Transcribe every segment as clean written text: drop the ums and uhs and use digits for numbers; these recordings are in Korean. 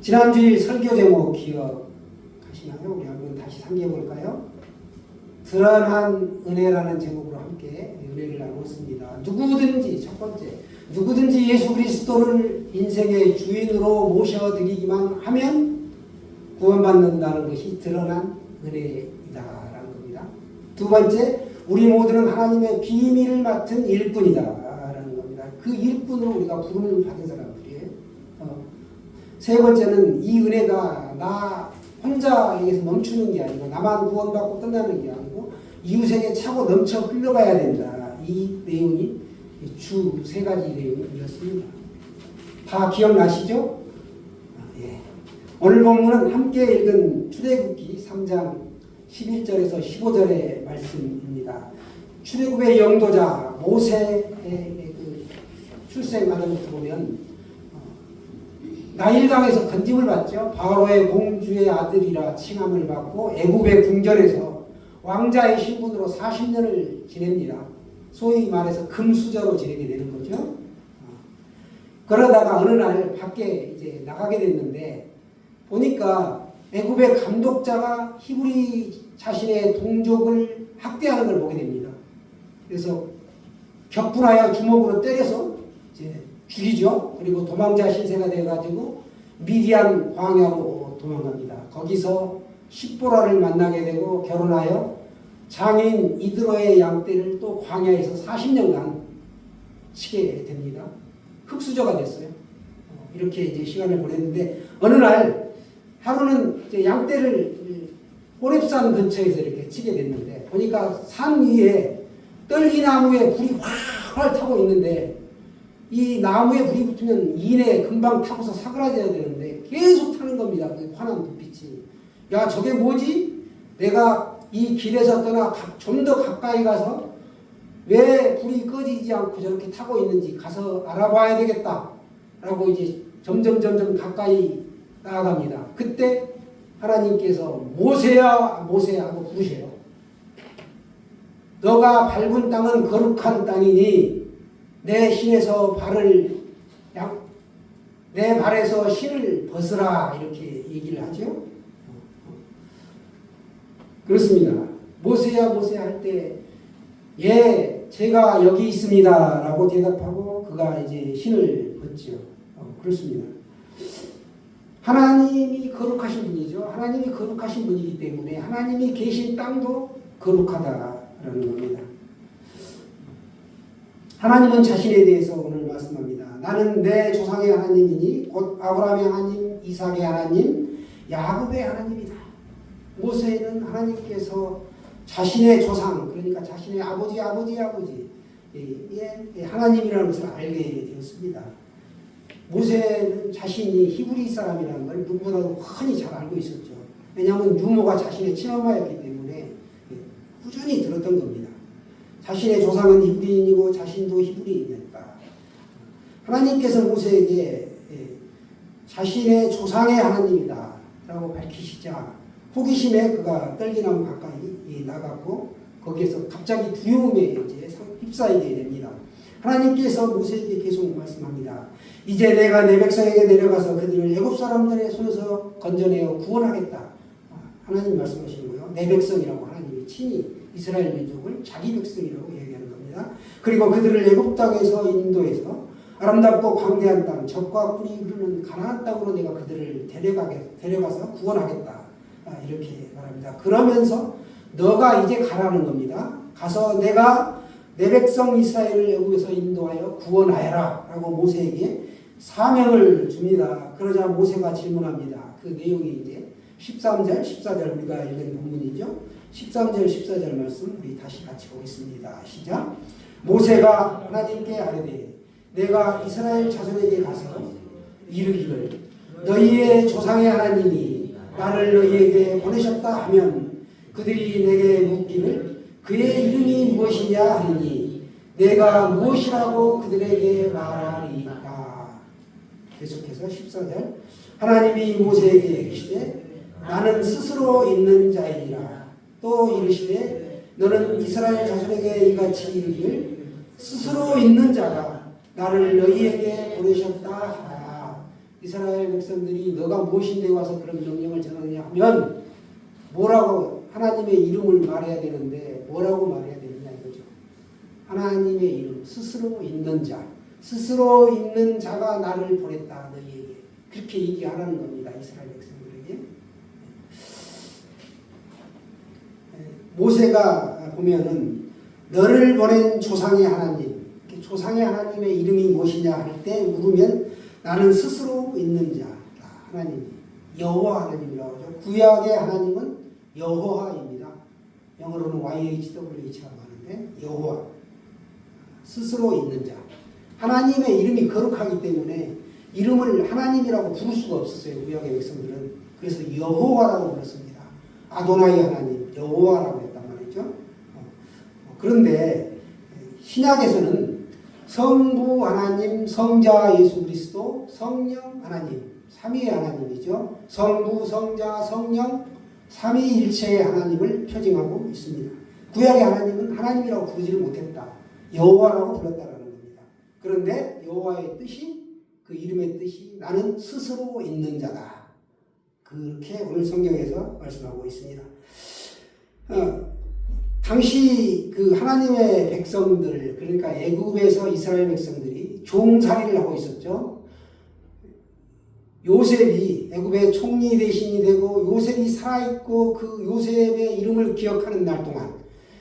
지난주일 설교 제목 기억하시나요? 우리 한번 다시 상기해볼까요? 드러난 은혜라는 제목으로 함께 은혜를 나눴습니다. 누구든지 첫 번째, 누구든지 예수 그리스도를 인생의 주인으로 모셔드리기만 하면 구원받는다는 것이 드러난 은혜이다라는 겁니다. 두 번째, 우리 모두는 하나님의 비밀을 맡은 일꾼이다라는 겁니다. 그 일꾼으로 우리가 부름을 받은 사람들이에요. 세 번째는 이 은혜가 나 혼자에게서 멈추는 게 아니고 나만 구원받고 끝나는 게 아니고 이웃에게 차고 넘쳐 흘러가야 된다. 이 내용이 주 세 가지 내용이었습니다. 다 기억나시죠? 예. 오늘 본문은 함께 읽은 출애굽기 3장 11절에서 15절의 말씀입니다. 출애굽의 영도자 모세의 그 출생 과정부터 보면 나일강에서 건짐을 받죠. 바로의 공주의 아들이라 칭함을 받고 애굽의 궁전에서 왕자의 신분으로 40년을 지냅니다. 소위 말해서 금수저로 지내게 되는 거죠. 그러다가 어느 날 밖에 이제 나가게 됐는데 보니까 애굽의 감독자가 히브리 자신의 동족을 학대하는 걸 보게 됩니다. 그래서 격분하여 주먹으로 때려서 이제 죽이죠. 그리고 도망자 신세가 되어가지고 미디안 광야로 도망갑니다. 거기서 십보라를 만나게 되고 결혼하여 장인 이드로의 양떼를 또 광야에서 40년간 치게 됩니다. 흙수저가 됐어요. 이렇게 이제 시간을 보냈는데 어느 날 하루는 이제 양떼를 호렙산 근처에서 이렇게 치게 됐는데 보니까 산 위에 떨기나무에 불이 활활 타고 있는데 이 나무에 불이 붙으면 이내 금방 타고서 사그라져야 되는데 계속 타는 겁니다. 그 환한 불빛이. 야, 저게 뭐지? 내가 이 길에서 떠나 좀 더 가까이 가서 왜 불이 꺼지지 않고 저렇게 타고 있는지 가서 알아봐야 되겠다. 라고 이제 점점 가까이 나아갑니다. 그때 하나님께서 모세야, 모세야 하고 부르셔요. 너가 밟은 땅은 거룩한 땅이니 내 신에서 내 발에서 신을 벗으라 이렇게 얘기를 하죠. 그렇습니다. 모세야 모세야 할 때 예, 제가 여기 있습니다 라고 대답하고 그가 이제 신을 벗죠. 그렇습니다. 하나님이 거룩하신 분이죠. 하나님이 거룩하신 분이기 때문에 하나님이 계신 땅도 거룩하다라는 겁니다. 하나님은 자신에 대해서 오늘 말씀합니다. 나는 내 조상의 하나님이니 곧 아브라함의 하나님, 이삭의 하나님, 야곱의 하나님이다. 모세는 하나님께서 자신의 조상, 그러니까 자신의 아버지 하나님이라는 것을 알게 되었습니다. 모세는 자신이 히브리 사람이라는 걸 누구보다도 흔히 잘 알고 있었죠. 왜냐하면 유모가 자신의 친엄마였기 때문에 꾸준히 들었던 겁니다. 자신의 조상은 히브리인이고 자신도 히브리인이었다. 하나님께서 모세에게 자신의 조상의 하나님이다 라고 밝히시자 호기심에 그가 떨기나무 가까이 나갔고 거기에서 갑자기 두려움에 이제 휩싸이게 됩니다. 하나님께서 모세에게 계속 말씀합니다. 이제 내가 내 백성에게 내려가서 그들을 애굽 사람들의 손에서 건져내어 구원하겠다. 하나님 말씀하시는 거예요. 내 백성이라고 하나님이 친히 이스라엘 민족을 자기 백성이라고 얘기하는 겁니다. 그리고 그들을 애굽 땅에서 인도해서 아름답고 광대한 땅, 젖과 꿀이 흐르는 가나안 땅으로 내가 그들을 데려가서 구원하겠다. 이렇게 말합니다. 그러면서 너가 이제 가라는 겁니다. 가서 내가 내 백성 이스라엘을 애굽에서 인도하여 구원하여라 라고 모세에게 사명을 줍니다. 그러자 모세가 질문합니다. 그 내용이 이제 13절, 14절 우리가 읽은 본문이죠. 13절, 14절 말씀 우리 다시 같이 보겠습니다. 시작. 모세가 하나님께 아뢰되 내가 이스라엘 자손에게 가서 이르기를 너희의 조상의 하나님이 나를 너희에게 보내셨다 하면 그들이 내게 묻기를 그의 이름이 무엇이냐 하니 내가 무엇이라고 그들에게 말하리까. 계속해서 14절 하나님이 모세에게 이르시되 나는 스스로 있는 자이니라. 또 이르시되 너는 이스라엘 자손에게 이같이 이르기를 스스로 있는 자가 나를 너희에게 보내셨다 하라. 이스라엘 백성들이 너가 무엇인데 와서 그런 명령을 전하느냐 하면 뭐라고 하나님의 이름을 말해야 되는데 뭐라고 말해야 되느냐 이거죠. 하나님의 이름, 스스로 있는 자, 스스로 있는 자가 나를 보냈다 너희에게. 그렇게 얘기하라는 겁니다. 이스라엘 백성들에게. 모세가 보면은 너를 보낸 조상의 하나님, 조상의 하나님의 이름이 무엇이냐 할 때 물으면 나는 스스로 있는 자, 하나님, 여호와 하나님이라고 하죠. 구약의 하나님은 여호와입니다. 영어로는 YHWH라고 하는데 여호와, 스스로 있는 자. 하나님의 이름이 거룩하기 때문에 이름을 하나님이라고 부를 수가 없었어요. 구약의 백성들은. 그래서 여호와라고 불렀습니다. 아도나이 하나님, 여호와라고 했단 말이죠. 그런데 신약에서는 성부 하나님, 성자 예수 그리스도, 성령 하나님, 삼위의 하나님이죠. 성부, 성자, 성령, 삼위일체의 하나님을 표징하고 있습니다. 구약의 하나님은 하나님이라고 부르지를 못했다. 여호와라고 불렀다라는 겁니다. 그런데 여호와의 뜻이, 그 이름의 뜻이 나는 스스로 있는 자다. 그렇게 오늘 성경에서 말씀하고 있습니다. 당시 그 하나님의 백성들, 그러니까 애굽에서 이스라엘 백성들이 종살이를 하고 있었죠. 요셉이 애굽의 총리 대신이 되고 요셉이 살아있고 그 요셉의 이름을 기억하는 날 동안,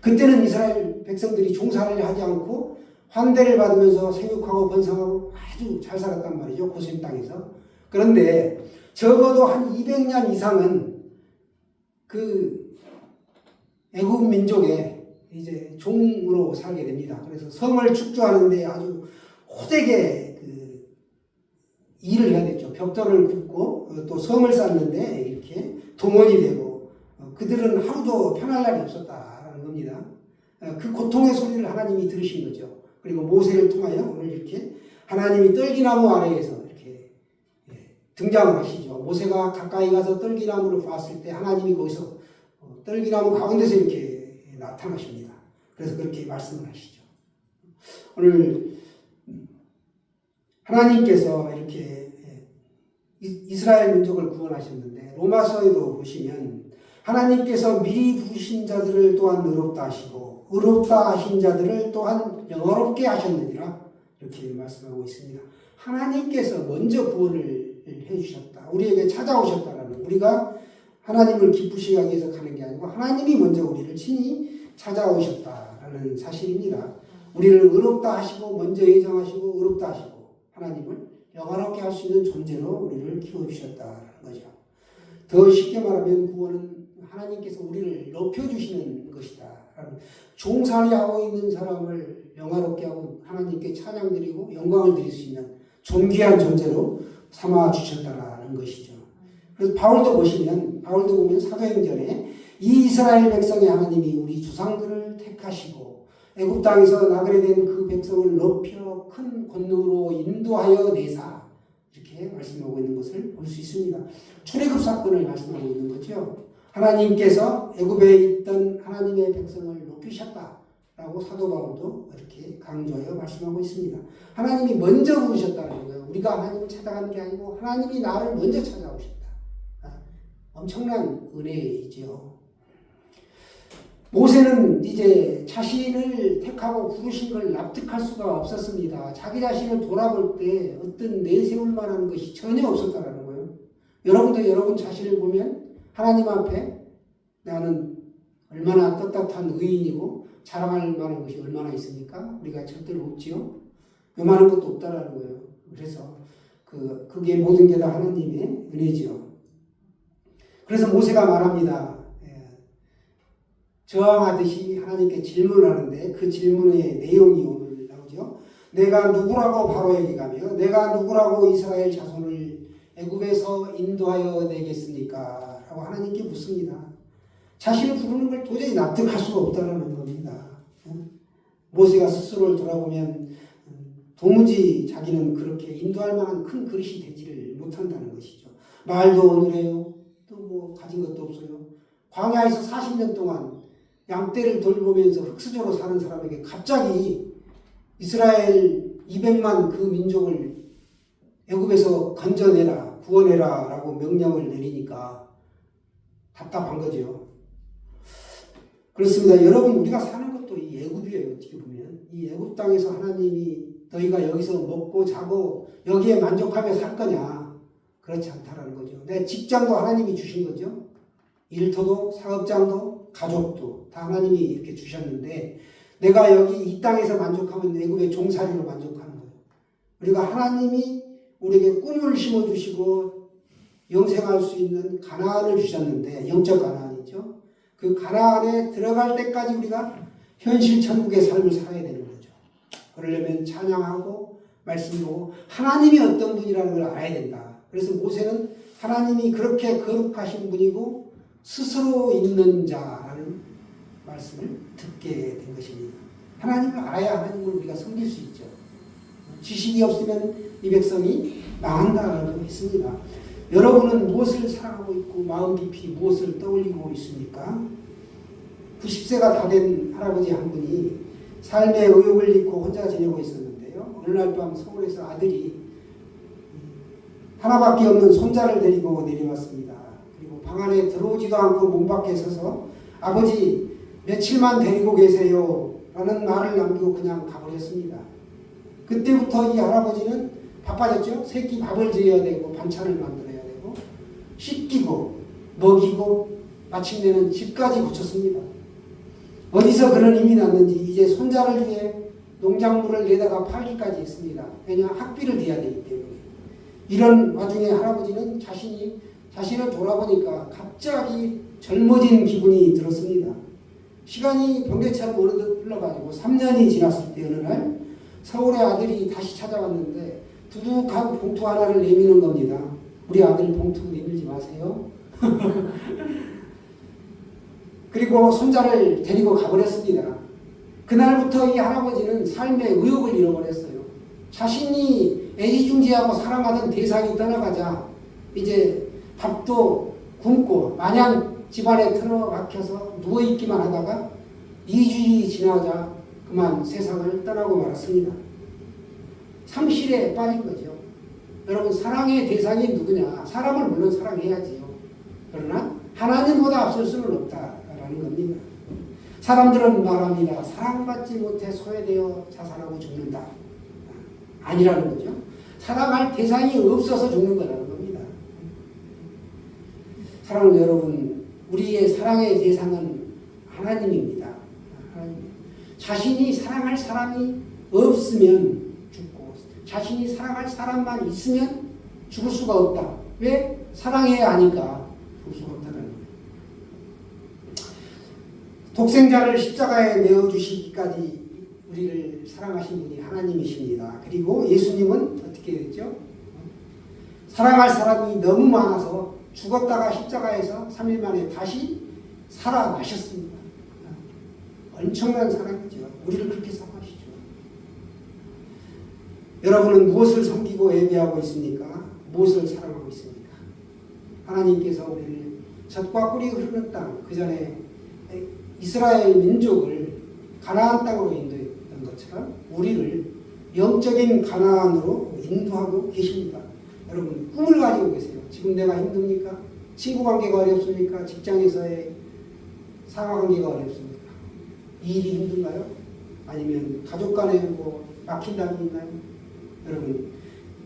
그때는 이스라엘 백성들이 종살이를 하지 않고 환대를 받으면서 생육하고 번성하고 아주 잘 살았단 말이죠. 고센 땅에서. 그런데 적어도 한 200년 이상은 그 애굽 민족의 이제 종으로 살게 됩니다. 그래서 성을 축조하는데 아주 호되게 그 일을 해야 됐죠. 벽돌을 굽고 또 성을 쌓는데 이렇게 동원이 되고 그들은 하루도 편할 날이 없었다라는 겁니다. 그 고통의 소리를 하나님이 들으신 거죠. 그리고 모세를 통하여 오늘 이렇게 하나님이 떨기나무 아래에서 이렇게 등장을 하시죠. 모세가 가까이 가서 떨기나무를 봤을 때 하나님이 거기서 떨기나무 가운데서 이렇게 나타나십니다. 그래서 그렇게 말씀을 하시죠. 오늘 하나님께서 이렇게 이스라엘 민족을 구원하셨는데 로마서에도 보시면 하나님께서 미리 부르신 자들을 또한 의롭다 하시고 의롭다 하신 자들을 또한 영화롭게 하셨느니라 이렇게 말씀하고 있습니다. 하나님께서 먼저 구원을 해주셨다. 우리에게 찾아오셨다라는, 우리가 하나님을 기쁘시게 하기 위해서 가는 게 아니고 하나님이 먼저 우리를 친히 찾아오셨다라는 사실입니다. 우리를 의롭다 하시고 먼저 예정하시고 의롭다 하시고 하나님을 영화롭게 할 수 있는 존재로 우리를 키워주셨다라는 거죠. 더 쉽게 말하면 구원은 하나님께서 우리를 높여주시는 것이다. 종살이하고 있는 사람을 영화롭게 하고 하나님께 찬양드리고 영광을 드릴 수 있는 존귀한 존재로 삼아주셨다라는 것이죠. 그래서 바울도 보면 사도행전에 이 이스라엘 백성의 하나님이 우리 주상들을 택하시고 애굽 땅에서 나그네된 그 백성을 높여 큰 권능으로 인도하여 내사, 이렇게 말씀하고 있는 것을 볼 수 있습니다. 출애굽 사건을 말씀하고 있는 거죠. 하나님께서 애굽에 있던 하나님의 백성을 높이셨다라고 사도 바울도 이렇게 강조하여 말씀하고 있습니다. 하나님이 먼저 부르셨다는 거예요. 우리가 하나님을 찾아가는 게 아니고 하나님이 나를 먼저 찾아오셨다. 엄청난 은혜이죠. 모세는 이제 자신을 택하고 부르신 걸 납득할 수가 없었습니다. 자기 자신을 돌아볼 때 어떤 내세울 만한 것이 전혀 없었다라는 거예요. 여러분도 여러분 자신을 보면 하나님 앞에 나는 얼마나 떳떳한 의인이고 자랑할 만한 것이 얼마나 있습니까? 우리가 절대로 없지요. 요만한 것도 없다라는 거예요. 그래서 그게 모든 게 다 하나님의 은혜지요. 그래서 모세가 말합니다. 저항하듯이 하나님께 질문을 하는데 그 질문의 내용이 오늘 나오죠. 내가 누구라고 바로에게 가며 내가 누구라고 이스라엘 자손을 애굽에서 인도하여 내겠습니까? 라고 하나님께 묻습니다. 자신을 부르는 걸 도저히 납득할 수가 없다는 겁니다. 모세가 스스로를 돌아보면 도무지 자기는 그렇게 인도할 만한 큰 그릇이 되지를 못한다는 것이죠. 말도 어눌해요. 또 뭐 가진 것도 없어요. 광야에서 40년 동안 양떼를 돌보면서 흙수저로 사는 사람에게 갑자기 이스라엘 200만 그 민족을 애굽에서 건져내라, 구원해라 라고 명령을 내리니까 답답한 거죠. 그렇습니다. 여러분, 우리가 사는 것도 이 애굽이에요. 어떻게 보면 이 애굽 땅에서 하나님이 너희가 여기서 먹고 자고 여기에 만족하며 살 거냐? 그렇지 않다라는 거죠. 내 직장도 하나님이 주신 거죠. 일터도 사업장도 가족도 다 하나님이 이렇게 주셨는데 내가 여기 이 땅에서 만족하면 애굽의 종살이로 만족하는 거예요. 우리가 하나님이 우리에게 꿈을 심어주시고 영생할 수 있는 가나안을 주셨는데 영적 가나안이죠. 그 가나안에 들어갈 때까지 우리가 현실 천국의 삶을 살아야 되는 거죠. 그러려면 찬양하고 말씀 보고 하나님이 어떤 분이라는 걸 알아야 된다. 그래서 모세는 하나님이 그렇게 거룩하신 분이고 스스로 있는 자라는 말씀을 듣게 된 것입니다. 하나님을 알아야 하나님을 우리가 섬길 수 있죠. 지식이 없으면 이 백성이 망한다라고 했습니다. 여러분은 무엇을 사랑하고 있고 마음 깊이 무엇을 떠올리고 있습니까? 90세가 다 된 할아버지 한 분이 삶의 의욕을 잃고 혼자 지내고 있었는데요. 어느 날 밤 서울에서 아들이 하나밖에 없는 손자를 데리고 내려왔습니다. 그리고 방 안에 들어오지도 않고 문 밖에 서서 아버지 며칠만 데리고 계세요 라는 말을 남기고 그냥 가버렸습니다. 그때부터 이 할아버지는 바빠졌죠. 새끼 밥을 지어야 되고 반찬을 만들어야 되고 씻기고 먹이고 마침내는 집까지 고쳤습니다. 어디서 그런 힘이 났는지 이제 손자를 위해 농작물을 내다가 팔기까지 했습니다. 왜냐하면 학비를 대야 되기 때문에. 이런 와중에 할아버지는 자신을 돌아보니까 갑자기 젊어진 기분이 들었습니다. 시간이 번개처럼 어느덧 흘러가지고 3년이 지났을 때 어느 날 서울의 아들이 다시 찾아왔는데 두둑한 봉투 하나를 내미는 겁니다. 우리 아들 봉투 내밀지 마세요. 그리고 손자를 데리고 가버렸습니다. 그날부터 이 할아버지는 삶의 의욕을 잃어버렸어요. 자신이 애지중지하고 사랑하던 대상이 떠나가자 이제 밥도 굶고 마냥 집안에 틀어박혀서 누워있기만 하다가 2주일이 지나자 그만 세상을 떠나고 말았습니다. 상실에 빠진 거죠. 여러분, 사랑의 대상이 누구냐? 사람을 물론 사랑해야지요. 그러나 하나님보다 앞설 수는 없다라는 겁니다. 사람들은 말합니다. 사랑받지 못해 소외되어 자살하고 죽는다. 아니라는 거죠. 사랑할 대상이 없어서 죽는 거라는 겁니다. 사랑하는 여러분, 우리의 사랑의 대상은 하나님입니다. 하나님. 자신이 사랑할 사람이 없으면 죽고 자신이 사랑할 사람만 있으면 죽을 수가 없다. 왜? 사랑해야 하니까 죽을 수가 없다는 거예요. 독생자를 십자가에 내어주시기까지 우리를 사랑하신 분이 하나님이십니다. 그리고 예수님은 어떻게 됐죠? 사랑할 사람이 너무 많아서 죽었다가 십자가에서 3일 만에 다시 살아나셨습니다. 엄청난 사랑이죠. 우리를 그렇게 사랑하시죠. 여러분은 무엇을 섬기고 예배하고 있습니까? 무엇을 사랑하고 있습니까? 하나님께서 우리를 젖과 꿀이 흐르는 땅, 그 전에 이스라엘 민족을 가나안 땅으로 인도했던 것처럼 우리를 영적인 가나안으로 인도하고 계십니다. 여러분, 꿈을 가지고 계세요. 지금 내가 힘듭니까? 친구 관계가 어렵습니까? 직장에서의 상하 관계가 어렵습니까? 일이 힘든가요? 아니면 가족 간에 뭐 막힌 담이 있나요? 여러분,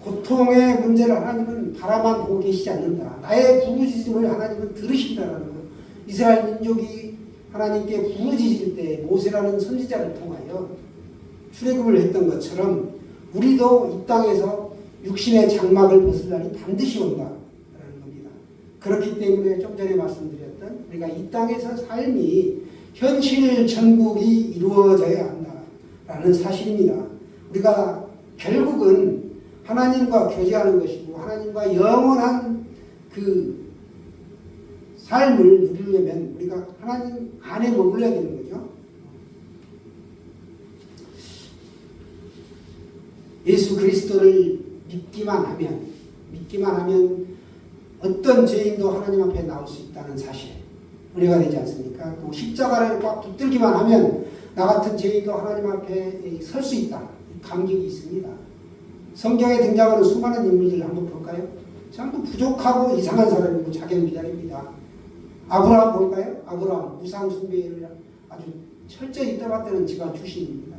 고통의 문제를 하나님은 바라만 보고 계시지 않는다. 나의 부르짖음을 하나님은 들으신다라는 것. 이스라엘 민족이 하나님께 부르짖을 때 모세라는 선지자를 통하여 출애굽을 했던 것처럼 우리도 이 땅에서 육신의 장막을 벗을 날이 반드시 온다라는 겁니다. 그렇기 때문에 좀 전에 말씀드렸던 우리가 이 땅에서 삶이 현실 천국이 이루어져야 한다라는 사실입니다. 우리가 결국은 하나님과 교제하는 것이고 하나님과 영원한 그 삶을 누리려면 우리가 하나님 안에 머물러야 되는 거죠. 예수 그리스도를 믿기만 하면 어떤 죄인도 하나님 앞에 나올 수 있다는 사실 은혜가 되지 않습니까? 또 십자가를 꽉 붙들기만 하면 나 같은 죄인도 하나님 앞에 설 수 있다. 감격이 있습니다. 성경에 등장하는 수많은 인물들 한번 볼까요? 전부 부족하고 이상한 사람이고 자견비단입니다. 아브라함 볼까요? 아브라함 우상 숭배를 아주 철저히 떠받드는 집안 출신입니다.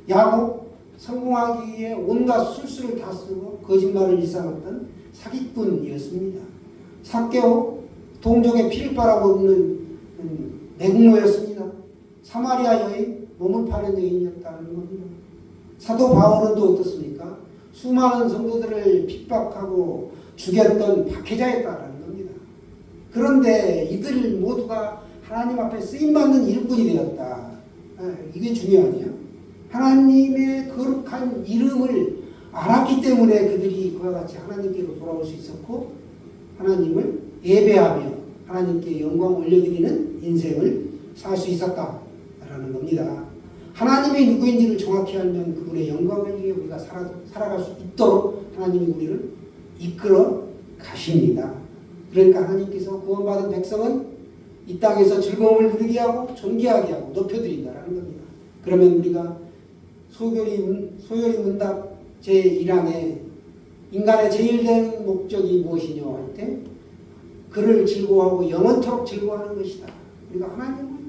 야곱 성공하기 위해 온갖 술수를 다 쓰고 거짓말을 일삼았던 사기꾼이었습니다. 삭개오 동족의 피를 빨아먹는 내국노였습니다. 사마리아 여인 몸을 파는 여인이었다는 겁니다. 사도 바울은 또 어떻습니까? 수많은 성도들을 핍박하고 죽였던 박해자였다는 겁니다. 그런데 이들 모두가 하나님 앞에 쓰임받는 일꾼이 되었다. 이게 중요하죠. 하나님의 거룩한 이름을 알았기 때문에 그들이 그와 같이 하나님께로 돌아올 수 있었고 하나님을 예배하며 하나님께 영광 올려드리는 인생을 살 수 있었다라는 겁니다. 하나님이 누구인지를 정확히 알면 그분의 영광을 위해 우리가 살아갈 수 있도록 하나님이 우리를 이끌어 가십니다. 그러니까 하나님께서 구원받은 백성은 이 땅에서 즐거움을 누리게 하고 존귀하게 하고 높여드린다라는 겁니다. 그러면 우리가 소요리 문답 제1항에 인간의 제일 된 목적이 무엇이냐 할 때 그를 즐거워하고 영원토록 즐거워하는 것이다. 우리가 하나님을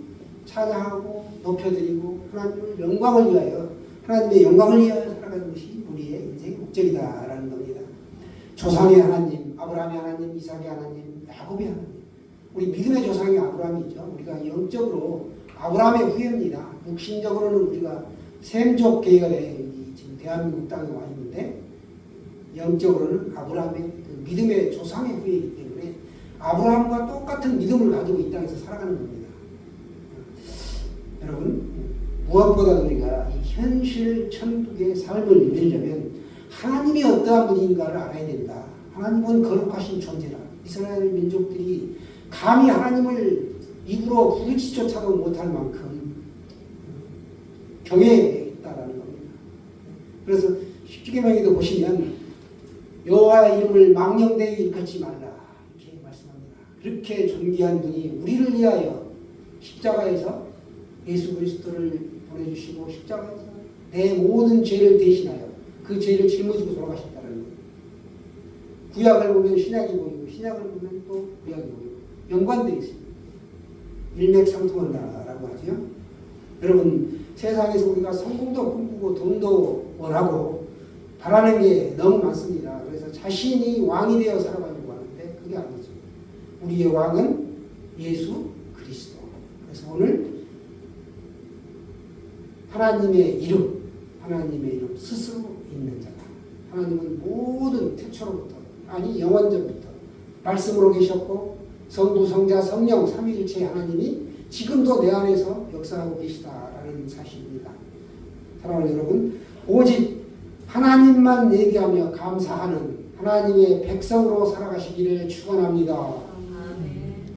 찬양하고 높여드리고 하나님의 영광을 위하여 하나님의 영광을 위하여 살아가는 것이 우리의 인생의 목적이다라는 겁니다. 조상의 하나님, 아브라함의 하나님, 이삭의 하나님, 야곱의 하나님. 우리 믿음의 조상이 아브라함이죠. 우리가 영적으로 아브라함의 후예입니다. 육신적으로는 우리가 셈족 계열의 지금 대한민국 땅에 와 있는데 영적으로는 아브라함의 그 믿음의 조상의 후예이기 때문에 아브라함과 똑같은 믿음을 가지고 이 땅에서 살아가는 겁니다. 여러분 무엇보다 우리가 이 현실 천국의 삶을 누리려면 하나님이 어떠한 분인가를 알아야 된다. 하나님은 거룩하신 존재라. 이스라엘 민족들이 감히 하나님을 입으로 부르짖조차도 못할 만큼 경외했다라는 겁니다. 그래서 십주계명에도 보시면 여호와의 이름을 망령되이 일컫지 말라 이렇게 말씀합니다. 그렇게 존귀한 분이 우리를 위하여 십자가에서 예수 그리스도를 보내주시고 십자가에서 내 모든 죄를 대신하여 그 죄를 짊어지고 돌아가셨다는 거예요. 구약을 보면 신약이 보이고 신약을 보면 또 구약이 보이고 연관되어 있습니다. 일맥상통한다라고 하죠. 여러분 세상에서 우리가 성공도 꿈꾸고 돈도 원하고 바라는 게 너무 많습니다. 그래서 자신이 왕이 되어 살아가려고 하는데 그게 아니죠. 우리의 왕은 예수 그리스도. 그래서 오늘 하나님의 이름 스스로 있는 자다. 하나님은 모든 태초로부터 아니 영원전부터 말씀으로 계셨고 성부 성자 성령 삼위일체 하나님이 지금도 내 안에서 역사하고 계시다라는 사실입니다. 사랑하는 여러분, 오직 하나님만 얘기하며 감사하는 하나님의 백성으로 살아가시기를 축원합니다.